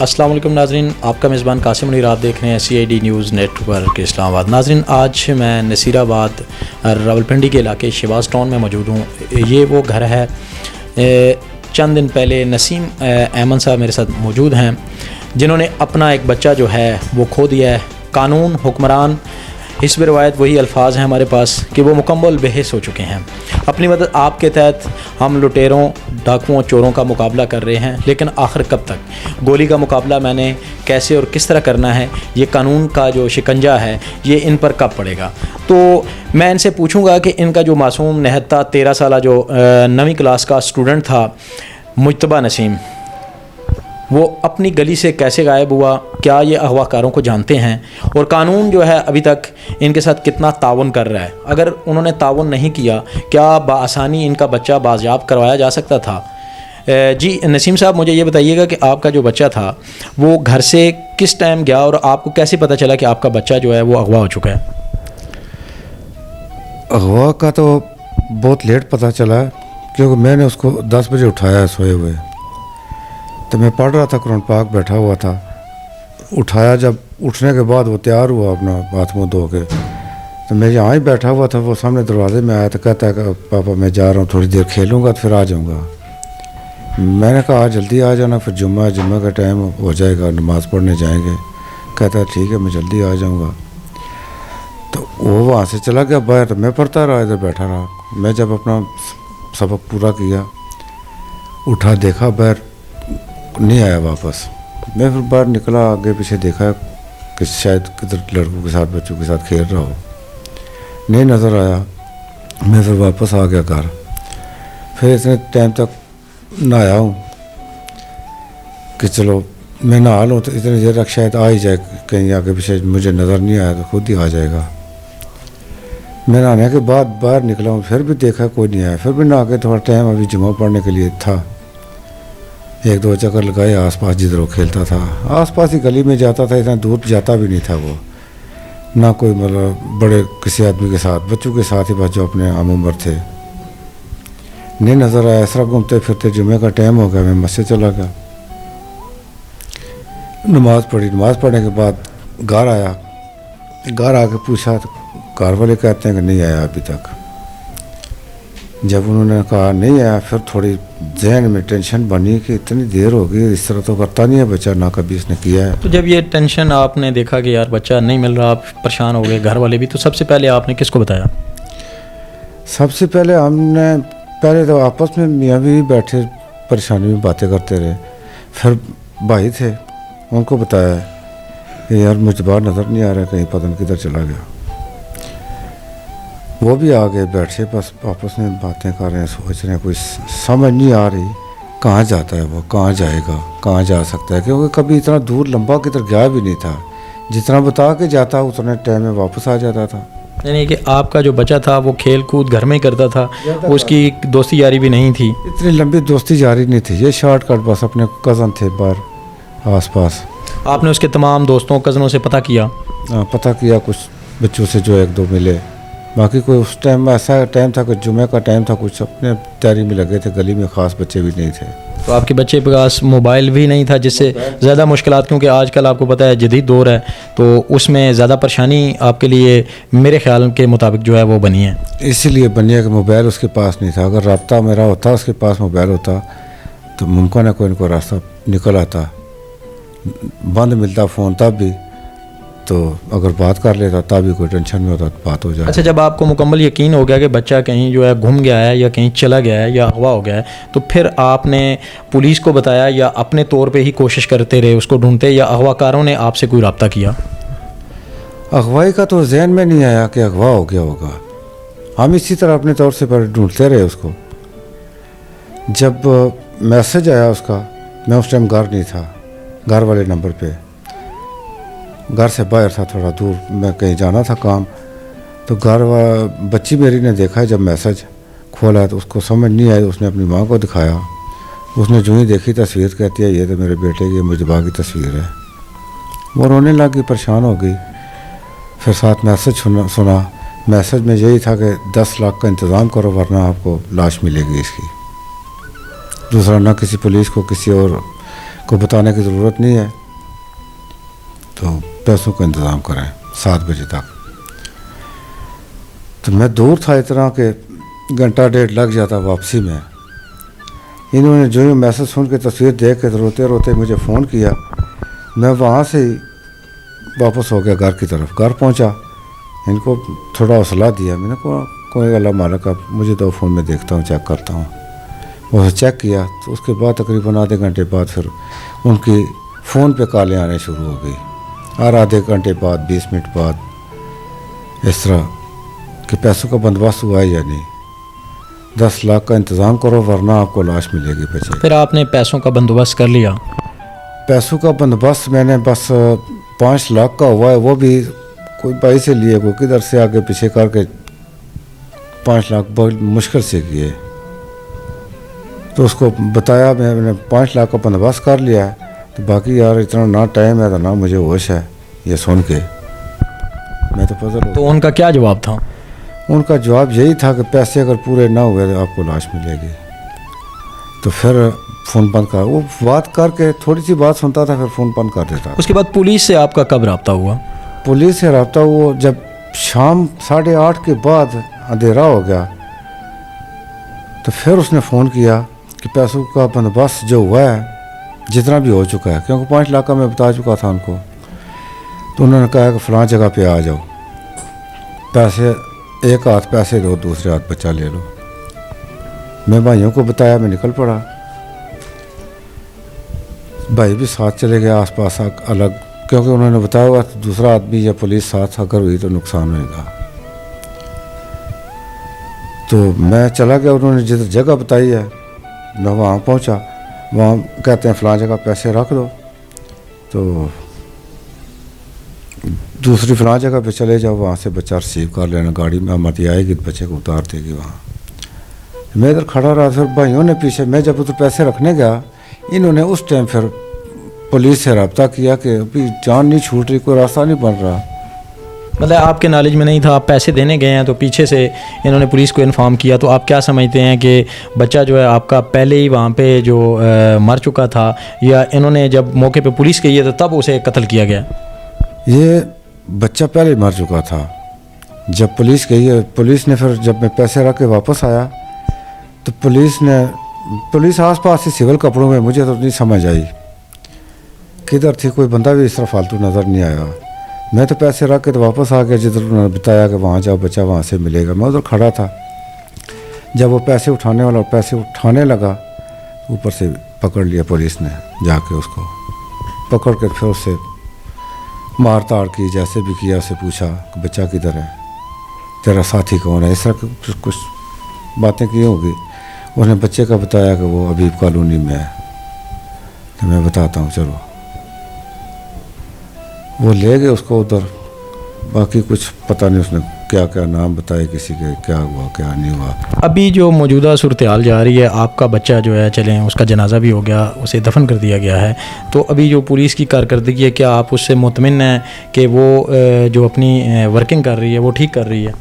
السلام علیکم ناظرین، آپ کا میزبان قاسم منیر، آپ دیکھ رہے ہیں CID نیوز نیٹ ورک اسلام آباد۔ ناظرین، آج میں نصیر آباد راولپنڈی کے علاقے شہباز ٹاؤن میں موجود ہوں۔ یہ وہ گھر ہے، چند دن پہلے نسیم احمد صاحب میرے ساتھ موجود ہیں جنہوں نے اپنا ایک بچہ جو ہے وہ کھو دیا ہے۔ قانون، حکمران، حسب روایت وہی الفاظ ہیں ہمارے پاس کہ وہ مکمل بحث ہو چکے ہیں۔ اپنی مدد آپ کے تحت ہم لٹیروں، ڈاکوؤں، چوروں کا مقابلہ کر رہے ہیں، لیکن آخر کب تک؟ گولی کا مقابلہ میں نے کیسے اور کس طرح کرنا ہے، یہ قانون کا جو شکنجہ ہے یہ ان پر کب پڑے گا؟ تو میں ان سے پوچھوں گا کہ ان کا جو معصوم نہتا 13 سالہ جو 9ویں کلاس کا اسٹوڈنٹ تھا مجتبیٰ نسیم، وہ اپنی گلی سے کیسے غائب ہوا؟ کیا یہ اغوا کاروں کو جانتے ہیں؟ اور قانون جو ہے ابھی تک ان کے ساتھ کتنا تعاون کر رہا ہے؟ اگر انہوں نے تعاون نہیں کیا، کیا بآسانی ان کا بچہ بازیاب کروایا جا سکتا تھا؟ جی نسیم صاحب، مجھے یہ بتائیے گا کہ آپ کا جو بچہ تھا وہ گھر سے کس ٹائم گیا اور آپ کو کیسے پتہ چلا کہ آپ کا بچہ جو ہے وہ اغوا ہو چکا ہے؟ اغوا کا تو بہت لیٹ پتہ چلا، کیونکہ میں نے اس کو 10 بجے اٹھایا سوئے ہوئے، تو میں پڑھ رہا تھا، قرآن پاک بیٹھا ہوا تھا۔ اٹھایا، جب اٹھنے کے بعد وہ تیار ہوا اپنا ہاتھ منہ دھو کے، تو میں یہاں ہی بیٹھا ہوا تھا، وہ سامنے دروازے میں آیا تو کہتا ہے کہ پاپا میں جا رہا ہوں، تھوڑی دیر کھیلوں گا تو پھر آ جاؤں گا۔ میں نے کہا جلدی آ جانا، پھر جمعہ کا ٹائم ہو جائے گا، نماز پڑھنے جائیں گے۔ کہتا ہے ٹھیک ہے میں جلدی آ جاؤں گا۔ تو وہ وہاں سے چلا گیا باہر، تو میں پڑھتا رہا، ادھر بیٹھا رہا۔ میں جب اپنا سبق پورا کیا، اٹھا دیکھا باہر نہیں آیا واپس۔ میں پھر باہر نکلا، آگے پیچھے دیکھا کہ شاید کدھر لڑکوں کے ساتھ، بچوں کے ساتھ کھیل رہا ہو، نہیں نظر آیا۔ میں پھر واپس آ گیا گھر۔ پھر اتنے ٹائم تک نہایا ہوں کہ چلو میں نہا لوں، تو اتنی دیر تک شاید آ ہی جائے، کہیں آگے پیچھے مجھے نظر نہیں آیا تو خود ہی آ جائے گا۔ میں نہانے کے بعد باہر نکلا ہوں، پھر بھی دیکھا کوئی نہیں آیا۔ پھر بھی نہا کے تھوڑا ٹائم ابھی جمعہ پڑھنے کے لیے تھا، 1-2 چکر لگائے آس پاس جدھر وہ کھیلتا تھا، آس پاس ہی گلی میں جاتا تھا، اتنا دور جاتا بھی نہیں تھا وہ، نہ کوئی مطلب بڑے کسی آدمی کے ساتھ، بچوں کے ساتھ ہی بس جو اپنے ہم عمر تھے۔ نہیں نظر آیا، اس طرح گھومتے پھرتے جمعے کا ٹائم ہو گیا، میں مسجد چلا گیا، نماز پڑھی۔ نماز پڑھنے کے بعد گھر آیا، گھر آ کے پوچھا تو گھر والے کہتے ہیں کہ نہیں آیا ابھی تک۔ جب انہوں نے کہا نہیں آیا، پھر تھوڑی ذہن میں ٹینشن بنی کہ اتنی دیر ہو گئی، اس طرح تو کرتا نہیں ہے بچہ، نہ کبھی اس نے کیا ہے۔ تو جب یہ ٹینشن آپ نے دیکھا کہ یار بچہ نہیں مل رہا، آپ پریشان ہو گئے، گھر والے بھی، تو سب سے پہلے آپ نے کس کو بتایا؟ سب سے پہلے ہم نے تو آپس میں میاں بھی بیٹھے پریشانی میں باتیں کرتے رہے، پھر بھائی تھے ان کو بتایا کہ یار مجھے باہر نظر نہیں آ رہا، کہیں پتہ نہیں کدھر چلا گیا۔ وہ بھی آ گئے بیٹھے، بس آپس میں باتیں کر رہے ہیں، سوچ رہے ہیں، کوئی سمجھ نہیں آ رہی کہاں جاتا ہے وہ، کہاں جائے گا، کہاں جا سکتا ہے، کیونکہ کبھی اتنا دور لمبا کدھر گیا بھی نہیں تھا، جتنا بتا کے جاتا اتنے ٹائم میں واپس آ جاتا تھا۔ یعنی کہ آپ کا جو بچہ تھا وہ کھیل کود گھر میں ہی کرتا تھا، اس کی دوستی یاری بھی نہیں تھی؟ اتنی لمبی دوستی جاری نہیں تھی، یہ شارٹ کٹ بس اپنے کزن تھے باہر آس پاس۔ آپ نے اس کے تمام دوستوں کزنوں سے پتہ کیا؟ پتہ کیا، کچھ بچوں سے جو 1-2 ملے، باقی کوئی اس ٹائم ایسا ٹائم تھا کہ جمعہ کا ٹائم تھا، کچھ اپنے تیاری میں لگے تھے، گلی میں خاص بچے بھی نہیں تھے۔ تو آپ کے بچے کے پاس موبائل بھی نہیں تھا، جس سے زیادہ مشکلات، کیونکہ آج کل آپ کو پتہ ہے جدید دور ہے، تو اس میں زیادہ پریشانی آپ کے لیے میرے خیال کے مطابق جو ہے وہ بنی ہے؟ اسی لیے بنی ہے کہ موبائل اس کے پاس نہیں تھا۔ اگر رابطہ میرا ہوتا، اس کے پاس موبائل ہوتا، تو ممکن ہے کوئی ان کو راستہ نکل آتا، بند ملتا فون تب بھی، تو اگر بات کر لیتا تب بھی کوئی ٹینشن میں ہوتا تو بات ہو جائے۔ اچھا، جب آپ کو مکمل یقین ہو گیا کہ بچہ کہیں جو ہے گھوم گیا ہے یا کہیں چلا گیا ہے یا اغوا ہو گیا ہے، تو پھر آپ نے پولیس کو بتایا یا اپنے طور پہ ہی کوشش کرتے رہے اس کو ڈھونڈتے، یا اغوا کاروں نے آپ سے کوئی رابطہ کیا؟ اغوائی کا تو ذہن میں نہیں آیا کہ اغوا ہو گیا ہوگا، ہم اسی طرح اپنے طور سے ڈھونڈتے رہے اس کو۔ جب میسج آیا اس کا، میں اس ٹائم گھر نہیں تھا، گھر والے نمبر پہ، گھر سے باہر تھا تھوڑا دور، میں کہیں جانا تھا کام، تو بچی میری نے دیکھا، جب میسج کھولا تو اس کو سمجھ نہیں آئی، اس نے اپنی ماں کو دکھایا، اس نے جو ہی دیکھی تصویر، کہتی ہے یہ تو میرے بیٹے کی مجتبیٰ کی تصویر ہے۔ وہ رونے لگی، پریشان ہو گئی۔ پھر ساتھ میسج سنا، میسج میں یہی تھا کہ 10 لاکھ کا انتظام کرو ورنہ آپ کو لاش ملے گی اس کی۔ دوسرا نہ کسی پولیس کو کسی اور کو بتانے کی ضرورت نہیں ہے، تو پیسوں کا انتظام کریں 7 بجے تک۔ تو میں دور تھا اتنا کہ گھنٹہ ڈیڑھ لگ جاتا واپسی میں۔ انہوں نے جو ہی میسج سن کے تصویر دیکھ کے روتے روتے مجھے فون کیا، میں وہاں سے ہی واپس ہو گیا گھر کی طرف۔ گھر پہنچا، ان کو تھوڑا حوصلہ دیا، میں نے کہا کوئی اللہ مالک، اب مجھے دو فون میں دیکھتا ہوں، چیک کرتا ہوں۔ وہ چیک کیا تو اس کے بعد تقریباً آدھے گھنٹے بعد پھر ان کی فون پہ کالیں آنے شروع ہو گئی، اور آدھے گھنٹے بعد 20 منٹ بعد اس طرح کہ پیسوں کا بندوبست ہوا ہے یا نہیں، 10 لاکھ کا انتظام کرو ورنہ آپ کو لاش ملے گی بچے۔ پھر آپ نے پیسوں کا بندوبست کر لیا؟ پیسوں کا بندوبست میں نے بس 5 لاکھ کا ہوا ہے، وہ بھی کوئی بھائی سے لیے، کوئی کدھر سے آگے پیچھے کر کے 5 لاکھ بہت مشکل سے کیے۔ تو اس کو بتایا میں نے 5 لاکھ کا بندوبست کر لیا ہے، تو باقی یار اتنا نہ ٹائم ہے تو نہ مجھے ہوش ہے یہ سن کے میں تو پزل ہو۔ تو ان کا کیا جواب تھا؟ ان کا جواب یہی تھا کہ پیسے اگر پورے نہ ہوئے تو آپ کو لاش ملے گی۔ تو پھر فون بند کر، وہ بات کر کے تھوڑی سی بات سنتا تھا، پھر فون بند کر دیتا۔ اس کے بعد پولیس سے آپ کا کب رابطہ ہوا؟ پولیس سے رابطہ وہ جب شام 8:30 کے بعد اندھیرا ہو گیا، تو پھر اس نے فون کیا کہ پیسوں کا بندوبست جو ہوا ہے جتنا بھی ہو چکا ہے، کیونکہ 5 لاکھ کا میں بتا چکا تھا ان کو، تو انہوں نے کہا کہ فلاں جگہ پہ آ جاؤ، پیسے ایک ہاتھ پیسے دو، دوسرے ہاتھ بچہ لے لو۔ میں بھائیوں کو بتایا، میں نکل پڑا، بھائی بھی ساتھ چلے گئے آس پاس الگ، کیونکہ انہوں نے بتایا ہوا دوسرا آدمی یا پولیس ساتھ اگر ہوئی تو نقصان ہوئے گا۔ تو میں چلا گیا، انہوں نے جدھر جگہ بتائی ہے میں وہاں پہنچا، وہاں کہتے ہیں فلاں جگہ پیسے رکھ دو، تو دوسری فلاں جگہ پہ چلے جاؤ، وہاں سے بچہ ریسیو کر لینا، گاڑی میں آمدی آئے گی تو بچے کو اتار دے گی وہاں۔ میں ادھر کھڑا رہا، پھر بھائیوں نے پیچھے، میں جب ادھر پیسے رکھنے گیا، انہوں نے اس ٹائم پھر پولیس سے رابطہ کیا کہ ابھی جان نہیں چھوٹ رہی، کوئی راستہ نہیں بن رہا۔ مطلب آپ کے نالج میں نہیں تھا، آپ پیسے دینے گئے ہیں تو پیچھے سے انہوں نے پولیس کو انفارم کیا، تو آپ کیا سمجھتے ہیں کہ بچہ جو ہے آپ کا پہلے ہی وہاں پہ جو مر چکا تھا، یا انہوں نے جب موقع پہ پولیس گئی ہے تو تب اسے قتل کیا گیا؟ یہ بچہ پہلے مر چکا تھا، جب پولیس گئی ہے، پولیس نے پھر جب میں پیسے رکھ کے واپس آیا تو پولیس آس پاس سے سول کپڑوں میں، مجھے تو نہیں سمجھ آئی کدھر تھی، کوئی بندہ بھی اس طرح فالتو نظر نہیں آیا۔ میں تو پیسے رکھ کے تو واپس آ گیا، جدھر انہوں نے بتایا کہ وہاں جاؤ بچہ وہاں سے ملے گا، میں ادھر کھڑا تھا۔ جب وہ پیسے اٹھانے والا پیسے اٹھانے لگا، اوپر سے پکڑ لیا پولیس نے، جا کے اس کو پکڑ کے پھر اس سے مار تاڑ کی، جیسے بھی کیا، اسے پوچھا کہ بچہ کدھر ہے، تیرا ساتھی کون ہے، اس طرح کچھ باتیں کی ہوگی۔ اس نے بچے کا بتایا کہ وہ ابیب کالونی میں ہے، تو میں بتاتا ہوں چلو، وہ لے گئے اس کو ادھر، باقی کچھ پتہ نہیں اس نے کیا کیا نام بتائے کسی کے، کیا ہوا کیا نہیں ہوا۔ ابھی جو موجودہ صورتحال جا رہی ہے، آپ کا بچہ جو ہے چلیں اس کا جنازہ بھی ہو گیا، اسے دفن کر دیا گیا ہے، تو ابھی جو پولیس کی کارکردگی ہے، کیا آپ اس سے مطمئن ہیں کہ وہ جو اپنی ورکنگ کر رہی ہے وہ ٹھیک کر رہی ہے؟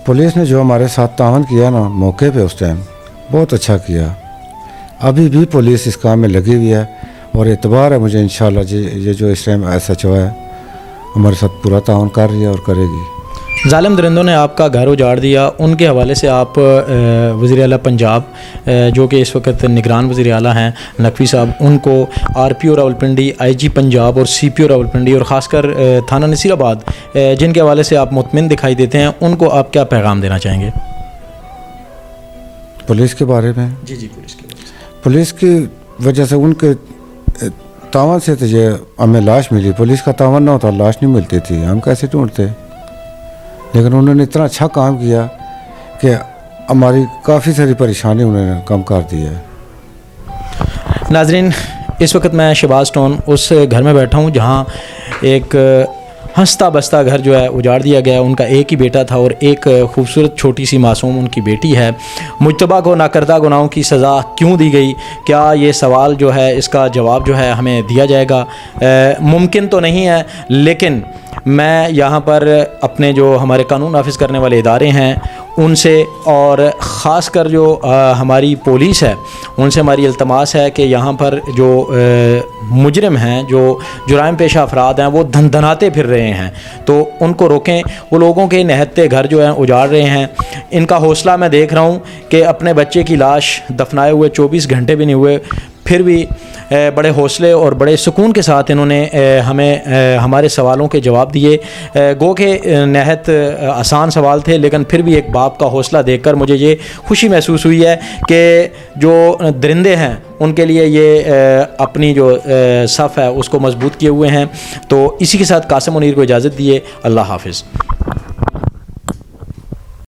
پولیس نے جو ہمارے ساتھ تعاون کیا نا موقع پہ اس ٹائم، بہت اچھا کیا۔ ابھی بھی پولیس اس کام میں لگی ہوئی ہے، اور اعتبار ہے مجھے انشاءاللہ یہ جو اس ٹائم SHO ہے ہمارے ساتھ پورا تعاون کر رہی ہے اور کرے گی۔ ظالم درندوں نے آپ کا گھر اجاڑ دیا، ان کے حوالے سے آپ وزیر اعلیٰ پنجاب جو کہ اس وقت نگران وزیر اعلیٰ ہیں نقوی صاحب، ان کو RPO راولپنڈی، IG پنجاب اور CPO راولپنڈی اور خاص کر تھانہ نصیر آباد جن کے حوالے سے آپ مطمئن دکھائی دیتے ہیں، ان کو آپ کیا پیغام دینا چاہیں گے؟ پولیس کے بارے میں؟ جی پولیس کے بارے میں۔ پولیس کی وجہ سے، ان کے تعاون سے تو یہ ہمیں لاش ملی، پولیس کا تعاون نہ ہوتا لاش نہیں ملتی تھی، ہم کیسے ڈھونڈتے؟ لیکن انہوں نے اتنا اچھا کام کیا کہ ہماری کافی ساری پریشانی انہوں نے کم کر دی ہے۔ ناظرین، اس وقت میں شہباز ٹون اس گھر میں بیٹھا ہوں جہاں ایک ہنستا بستا گھر جو ہے اجاڑ دیا گیا۔ ان کا ایک ہی بیٹا تھا اور ایک خوبصورت چھوٹی سی معصوم ان کی بیٹی ہے۔ مجتبیٰ کو ناکردہ گناہوں کی سزا کیوں دی گئی؟ کیا یہ سوال جو ہے اس کا جواب جو ہے ہمیں دیا جائے گا؟ ممکن تو نہیں ہے، لیکن میں یہاں پر اپنے جو ہمارے قانون نافذ کرنے والے ادارے ہیں ان سے اور خاص کر جو ہماری پولیس ہے ان سے ہماری التماس ہے کہ یہاں پر جو مجرم ہیں، جو جرائم پیشہ افراد ہیں، وہ دھندناتے پھر رہے ہیں، تو ان کو روکیں۔ وہ لوگوں کے نہتے گھر جو ہیں اجاڑ رہے ہیں۔ ان کا حوصلہ میں دیکھ رہا ہوں کہ اپنے بچے کی لاش دفنائے ہوئے 24 گھنٹے بھی نہیں ہوئے، پھر بھی بڑے حوصلے اور بڑے سکون کے ساتھ انہوں نے ہمیں ہمارے سوالوں کے جواب دیے۔ گو کہ نہایت آسان سوال تھے، لیکن پھر بھی ایک باپ کا حوصلہ دیکھ کر مجھے یہ خوشی محسوس ہوئی ہے کہ جو درندے ہیں ان کے لیے یہ اپنی جو صف ہے اس کو مضبوط کیے ہوئے ہیں۔ تو اسی کے ساتھ قاسم منیر کو اجازت دیے۔ اللہ حافظ۔